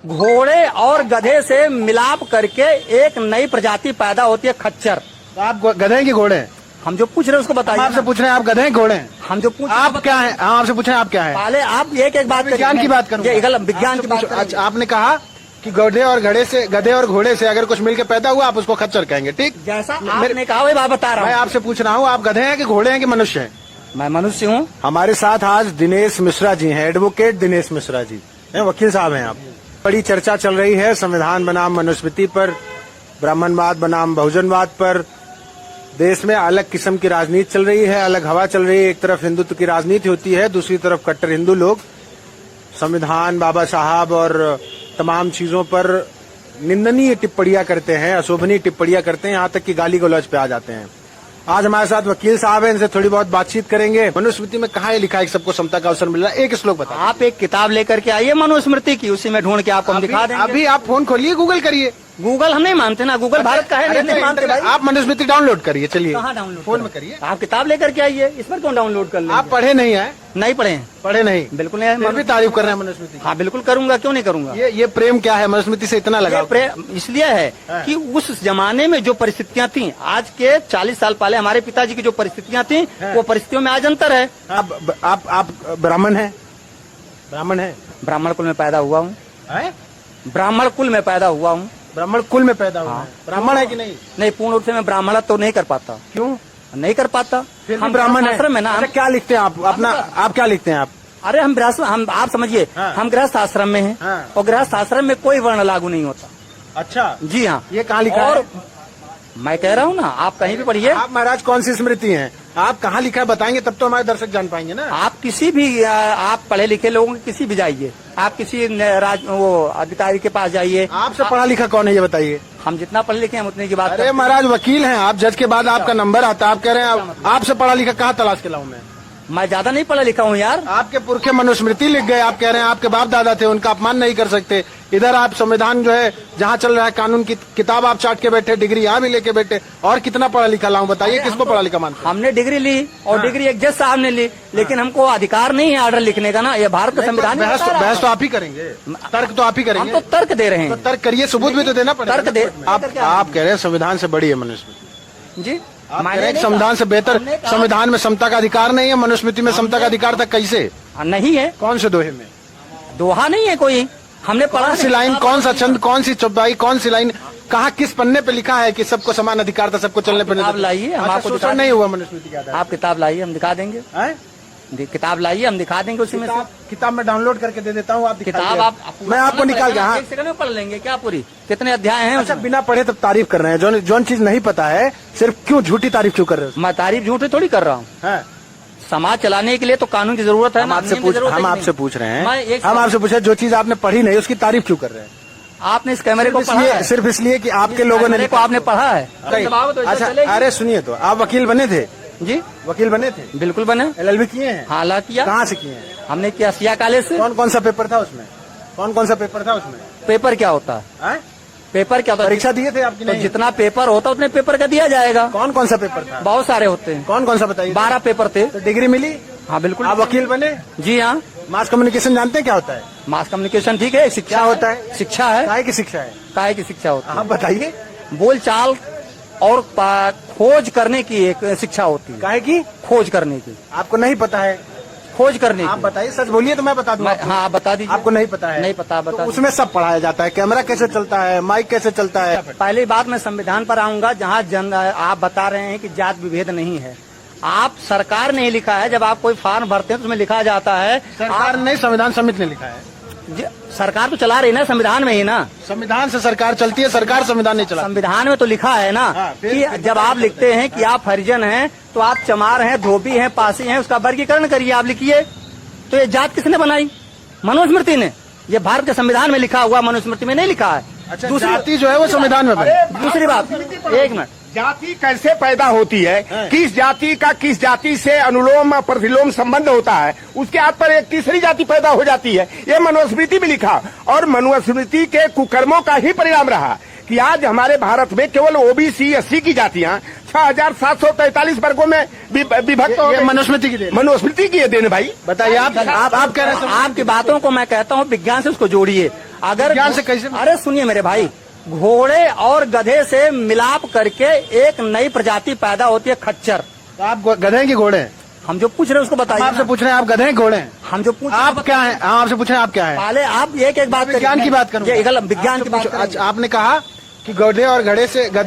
घोड़े और गधे से मिलाप करके एक नई प्रजाति पैदा होती है खच्चर। तो आप गधे हैं कि घोड़े हैं? हम जो पूछ रहे हैं उसको बताइए। आपसे पूछ रहे हैं आप गधे हैं घोड़े हैं? हम जो पूछ आप क्या हैं? हम आपसे पूछ रहे हैं आप क्या हैं? पहले आप एक बात विज्ञान की बात करूँ, विज्ञान की बात करेंगे। अच्छा, आपने कहा कि गधे और घोड़े से अगर कुछ मिलकर पैदा हुआ आप उसको खच्चर कहेंगे, ठीक? जैसा आपने कहा वही बात बता रहा हूँ। मैं आपसे पूछ रहा हूँ आप गधे हैं कि घोड़े हैं कि मनुष्य हैं? मैं मनुष्य हूँ। हमारे साथ आज दिनेश मिश्रा जी हैं, एडवोकेट दिनेश मिश्रा जी हैं, वकील साहब हैं आप। बड़ी चर्चा चल रही है संविधान बनाम मनुस्मृति पर, ब्राह्मणवाद बनाम बहुजनवाद पर। देश में अलग किस्म की राजनीति चल रही है, अलग हवा चल रही है। एक तरफ हिंदुत्व की राजनीति होती है, दूसरी तरफ कट्टर हिंदू लोग संविधान, बाबा साहब और तमाम चीजों पर निंदनीय टिप्पणियां करते हैं, अशोभनीय टिप्पणियां करते हैं, यहाँ तक कि गाली गलौज पे आ जाते हैं। आज हमारे साथ वकील साहब हैं, इनसे थोड़ी बहुत बातचीत करेंगे। मनुस्मृति में कहाँ लिखा है कि सबको समता का अवसर मिल रहा है? एक श्लोक बताइए। आप एक किताब लेकर के आइए मनुस्मृति की, उसी में ढूंढ के आपको हम दिखा देंगे। अभी आप फोन खोलिए, गूगल करिए। गूगल हम नहीं मानते ना, गूगल भारत का है, नहीं मानते भाई। आप मनुस्मृति डाउनलोड करिए, चलिए। कहाँ डाउनलोड? फोन में करिए। आप किताब लेकर के आइए, इस पर क्यों डाउनलोड कर लेंगे? आप पढ़े नहीं है? नहीं पढ़े हैं? पढ़े नहीं? बिल्कुल नहीं। फिर भी तारीफ कर रहे हैं मनुस्मृति। हाँ बिल्कुल करूंगा, क्यों नहीं करूंगा। ये प्रेम क्या है मनुस्मृति से इतना लगा? प्रेम इसलिए है कि उस जमाने में जो परिस्थितियां थी, आज के 40 साल पहले हमारे पिताजी की जो परिस्थितियां थी, वो परिस्थितियों में आज अंतर है। आप ब्राह्मण हैं? ब्राह्मण है? ब्राह्मण कुल में पैदा हुआ हूँ। ब्राह्मण कुल में पैदा हुआ हूँ। ब्राह्मण कुल में पैदा हुआ है। ब्राह्मण है कि नहीं? नहीं, पूर्ण रूप से मैं ब्राह्मण तो नहीं कर पाता। क्यों नहीं कर पाता? हम ब्राह्मण आश्रम में ना। अच्छा, क्या लिखते हैं आप अपना? आप क्या लिखते हैं आप? अरे हम गृहस्थ, हम आप समझिए, हम गृहस्थ आश्रम में हैं और गृहस्थ आश्रम में कोई वर्ण लागू नहीं होता। अच्छा जी हाँ। ये कहाँ लिखा है? मैं कह रहा हूँ ना, आप कहीं भी पढ़िए। आप महाराज कौन सी स्मृति हैं? आप कहाँ लिखा है बताएंगे तब तो हमारे दर्शक जान पाएंगे ना। आप किसी भी आप पढ़े लिखे लोगों के किसी भी जाइए, आप किसी वो अधिकारी के पास जाइए। आपसे पढ़ा लिखा कौन है ये बताइए? हम जितना पढ़े लिखे हैं उतने की बात। अरे महाराज वकील हैं आप, जज के बाद आपका नंबर आता है, आप कह रहे हैं आपसे पढ़ा लिखा कहाँ तलाश के लाऊं मैं ज्यादा नहीं पढ़ा लिखा हूँ यार। आपके पुरखे मनुस्मृति लिख गए, आप कह रहे हैं आपके बाप दादा थे, उनका अपमान नहीं कर सकते। इधर आप संविधान जो है जहाँ चल रहा है कानून की किताब आप चाट के बैठे, डिग्री यहाँ भी लेके बैठे, और कितना पढ़ा लिखा लाऊं बताइए? किसको पढ़ा लिखा मानते? हमने डिग्री ली और डिग्री एक जज साहब ने ली, लेकिन हमको अधिकार नहीं है ऑर्डर लिखने का ना। ये भारत का संविधान। बहस तो आप ही करेंगे, तर्क तो आप ही करेंगे। हम तो तर्क दे रहे हैं। तो तर्क करिए, सबूत भी तो देना पड़ेगा। तर्क दे। आप कह रहे हैं संविधान से बड़ी है मनुस्मृति जी। आप कह रहे हैं संविधान से बेहतर? संविधान में समता का अधिकार नहीं है, मनुस्मृति में समता का अधिकार था, कैसे नहीं है? कौन से दोहे में? दोहा नहीं है कोई, हमने पढ़ा। कौन सी लाइन, कौन सा छंद, कौन सी चौपाई, कौन सी लाइन, कहाँ किस पन्ने पे लिखा है कि सबको समान अधिकार था, सबको चलने फिरने? किताब लाइए, हम आपको शोषण नहीं हुआ मनुस्मृति का? आप किताब लाइए, हम दिखा देंगे। किताब लाइए, हम दिखा देंगे। उसी में किताब में डाउनलोड करके दे देता हूँ, आप किताब आप मैं आपको निकाल के। हाँ, एक सेकंड में पढ़ लेंगे क्या पूरी? कितने अध्याय हैं? अच्छा, बिना पढ़े तब तारीफ कर रहे हैं, जो चीज नहीं पता है सिर्फ क्यों झूठी तारीफ क्यों कर रहे हो? मैं तारीफ झूठी थोड़ी कर रहा हूँ। समाज चलाने के लिए तो कानून की जरूरत है। हम आपसे पूछ रहे हैं, हम आपसे पूछ रहे हैं जो चीज आपने पढ़ी नहीं उसकी तारीफ क्यों कर रहे हैं? आपने इस कैमरे को पढ़ा है? सिर्फ इसलिए कि आपके लोगों ने आपने पढ़ा है? अच्छा, अरे सुनिए, तो आप वकील बने थे? जी वकील बने थे? बिल्कुल बने। LLB किए हैं? हाँ ला किया। कहाँ से किए हैं? हमने किया सिया कॉलेज से। कौन सा पेपर था उसमें? कौन सा पेपर था उसमें? पेपर क्या होता है? पेपर क्या होता है? परीक्षा दिए थे आपकी? तो जितना पेपर होता उतने पेपर का दिया जाएगा। कौन सा पेपर था? बहुत सारे होते हैं। कौन सा बताइए? 12 पेपर थे। तो डिग्री मिली? हाँ बिल्कुल। आप वकील बने? जी हाँ। मास कम्युनिकेशन जानते हैं क्या होता है? मास कम्युनिकेशन ठीक है, शिक्षा होता है। शिक्षा है। काहे की शिक्षा है? काहे की शिक्षा होती है? आप बताइए। बोल चाल और खोज करने की एक शिक्षा होती है। काहे की? खोज करने की। आपको नहीं पता है? खोज करने की। आप बताइए, सच बोलिए तो मैं बता दूँ। हाँ बता दीजिए। आपको नहीं पता है? नहीं पता, बता। तो उसमें सब पढ़ाया जाता है, कैमरा कैसे चलता है, माइक कैसे चलता है। पहली बात मैं संविधान पर आऊंगा, जहाँ आप बता रहे हैं कि जात विभेद नहीं है। आप सरकार ने लिखा है, जब आप कोई फॉर्म भरते हैं तो उसमें लिखा जाता है। सरकार नहीं, संविधान समिति ने लिखा है। सरकार तो चला रही ना संविधान में ही ना। संविधान से सरकार चलती है, सरकार संविधान नहीं चला। संविधान में तो लिखा है ना कि जब आप लिखते हैं कि आप हरिजन हैं तो आप चमार हैं, धोबी हैं, पासी हैं, उसका वर्गीकरण करिए, आप लिखिए। तो ये जात किसने बनाई? मनुस्मृति ने। ये भारत के संविधान में लिखा हुआ, मनुस्मृति में नहीं लिखा है। अच्छा, जाति जो है वो संविधान में बनी। दूसरी बात, एक मिनट, जाति कैसे पैदा होती है? किस जाति का किस जाति से अनुलोम प्रतिलोम संबंध होता है, उसके आधार पर एक तीसरी जाति पैदा हो जाती है। ये मनुस्मृति में लिखा, और मनुस्मृति के कुकर्मों का ही परिणाम रहा कि आज हमारे भारत में केवल OBC SC की जातियां 6743 वर्गों में विभक्त हो गई। मनुस्मृति की देन भाई। बताइए, आप कह रहे हैं। आपकी बातों को मैं कहता हूँ विज्ञान से उसको जोड़िए। अगर विज्ञान से कैसे? अरे सुनिए मेरे भाई, घोड़े और गधे से मिलाप करके एक नई प्रजाति पैदा होती है, खच्चर। तो आप गधे हैं कि घोड़े हैं? हम जो पूछ रहे हैं उसको हम बताइए आपसे ना। पूछ रहे हैं आप गधे हैं घोड़े हैं? हम जो पूछ आप क्या हैं? हाँ, आपसे पूछ रहे हैं आप क्या हैं? पहले आप एक एक बात करिए। विज्ञान की बात करूँ, ये गलत विज्ञान की बात अच्छा, करेंगे। आपने कहा कि गधे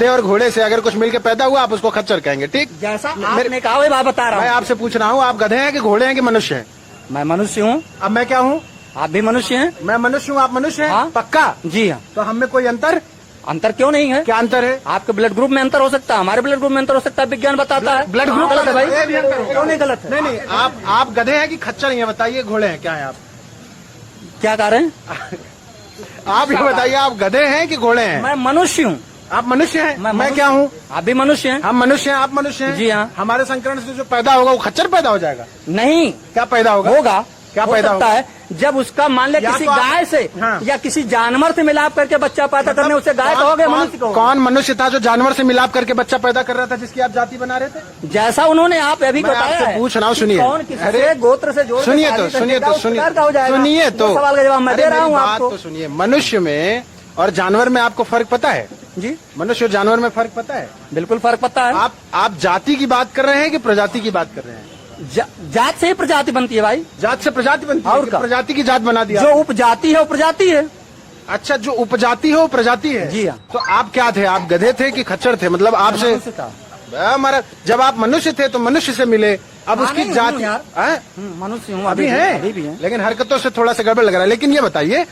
और घोड़े से अगर कुछ मिलकर पैदा हुआ आप उसको खच्चर कहेंगे, ठीक? जैसा आपने कहा वही बात बता मैं रहा हूँ। आपसे पूछ रहा हूँ आप गधे हैं कि घोड़े हैं कि मनुष्य हैं? मैं मनुष्य हूँ, अब मैं क्या हूँ? आप भी मनुष्य हैं। मैं मनुष्य हूँ, आप मनुष्य हैं? हाँ। पक्का? जी हाँ। तो हम में कोई अंतर? अंतर क्यों नहीं है? क्या अंतर है? आपके ब्लड ग्रुप में अंतर हो सकता है, हमारे ब्लड ग्रुप में अंतर हो सकता है, विज्ञान बताता है। ब्लड ग्रुप गलत है भाई, ये भी अंतर होगा। क्यों नहीं गलत है? नहीं, आप गधे हैं कि खच्चर हैं? बताइए, घोड़े हैं, क्या हैं आप? क्या कह रहे हैं? आप ये बताइए, आप गधे हैं कि घोड़े हैं? मैं मनुष्य हूँ। आप मनुष्य हैं? मैं मनुष्य क्या हूँ? आप भी मनुष्य हैं। हम मनुष्य हैं, आप मनुष्य हैं? जी हाँ। हमारे संकरण से जो पैदा होगा वो खच्चर पैदा हो जाएगा? नहीं, क्या पैदा होगा? होगा। क्या हो पैदा सकता होगा? है जब उसका मान लिया या किसी तो आप- गाय से हाँ। या किसी जानवर से मिलाप करके बच्चा पैदा करने, उसे गाय कहोगे, मनुष्य कहोगे? कौन मनुष्य था जो जानवर से मिलाप करके बच्चा पैदा कर रहा था, जिसकी आप जाति बना रहे थे? जैसा उन्होंने आप अभी मैं बताया आपसे है। पूछ रहा हूँ, कि सुनिए। कौन किससे अरे, गोत्र से जोड़ के सुनिए शादी तो करके सुनिए क्या तो उस सुनिए प्रकार का हो जाएगा? सुनिए वो तो सवाल का जवाब मैं अरे दे रहा मेरी हूँ बात आपको। तो सुनिए। मनुष्य में और जानवर में आपको फर्क पता है? जी मनुष्य और जानवर में फर्क पता है? बिल्कुल फर्क पता है। आप जाति की बात कर रहे हैं कि प्रजाति की बात कर रहे हैं? जात से ही प्रजाति बनती है भाई। जात से प्रजाति बनती है और कि क्या? प्रजाति की जात बना दिया? जो उपजाति है वो प्रजाति है। अच्छा, जो उपजाति है वो प्रजाति है? जी हाँ। तो आप क्या थे? आप गधे थे कि खच्चर थे? मतलब आपसे मनुष्य था। हमारा जब आप मनुष्य थे तो मनुष्य से मिले, अब हाँ, उसकी नहीं, जाति हूँ यार। हैं? मनुष्य हूँ, अभी अभी भी है, है। लेकिन हरकतों से थोड़ा सा गड़बड़ लग रहा है। लेकिन ये बताइए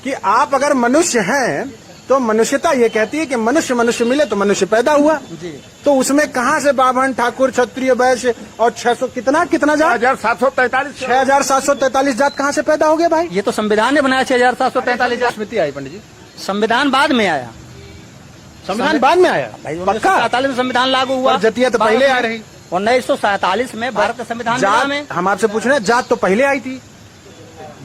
कि आप अगर मनुष्य हैं तो मनुष्यता ये कहती है कि मनुष्य मनुष्य मिले तो मनुष्य पैदा हुआ। जी। तो उसमें कहाँ से ब्राह्मण, ठाकुर, क्षत्रिय, वैश्य और 600 कितना जात, 6743 6743 जात कहाँ से पैदा हो गया भाई? ये तो संविधान ने बनाया 6743। स्मृति आई पंडित जी, संविधान बाद में आया संविधान बाद में आया भाई। पक्का? 1947 में संविधान लागू हुआ। पर जतिया तो पहले आ रही। 1947 में भारत का संविधान बना में हम आपसे पूछ रहे हैं, जात तो पहले आई थी,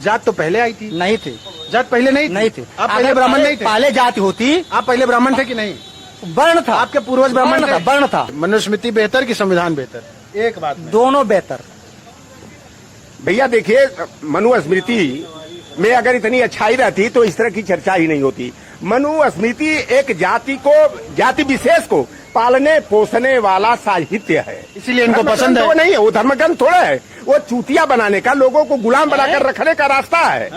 जात तो पहले आई थी, नहीं थे। जात पहले नहीं नहीं थे। आप पहले अगर ब्राह्मण नहीं थे? पहले जाति होती, आप पहले ब्राह्मण थे कि नहीं? वर्ण था। आपके पूर्वज ब्राह्मण वर्ण था, थे? वर्ण था। मनुस्मृति बेहतर कि संविधान बेहतर? एक बात में। दोनों बेहतर। भैया देखिए, मनुस्मृति में अगर इतनी अच्छाई रहती तो इस तरह की चर्चा ही नहीं होती। मनुस्मृति एक जाति विशेष को पालने पोसने वाला साहित्य है, इसीलिए इनको पसंद है। वो नहीं है, वो धर्मग्रंथ थोड़ा है, वो चूतिया बनाने का, लोगों को गुलाम बनाकर रखने का रास्ता है।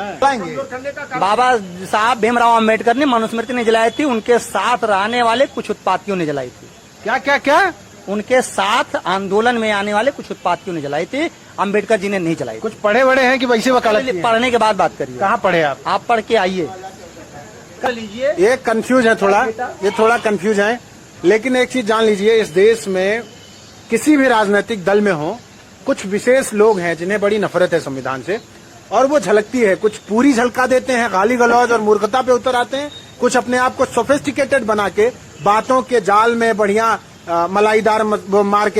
बाबा साहब भीमराव अम्बेडकर ने मनुस्मृति नहीं जलाई थी, उनके साथ रहने वाले कुछ उत्पातियों ने जलाई थी। क्या क्या क्या? उनके साथ आंदोलन में आने वाले कुछ उत्पातियों ने जलाई थी, अम्बेडकर जी ने नहीं जलाई थी। कुछ पढ़े बड़े हैं कि वैसे वकालत की हैं? पढ़ने के बाद बात करिए। कहाँ पढ़े आप पढ़ के आइए, कर लीजिए। ये कंफ्यूज है थोड़ा, ये थोड़ा कंफ्यूज है। लेकिन एक चीज जान लीजिए, इस देश में किसी भी राजनीतिक दल में हो, कुछ विशेष लोग हैं जिन्हें बड़ी नफरत है संविधान से, और वो झलकती है। कुछ पूरी झलका देते हैं, गाली गलौज और मूर्खता पे उतर आते हैं। कुछ अपने आप को सोफिस्टिकेटेड बना के बातों के जाल में बढ़िया मलाईदार मार के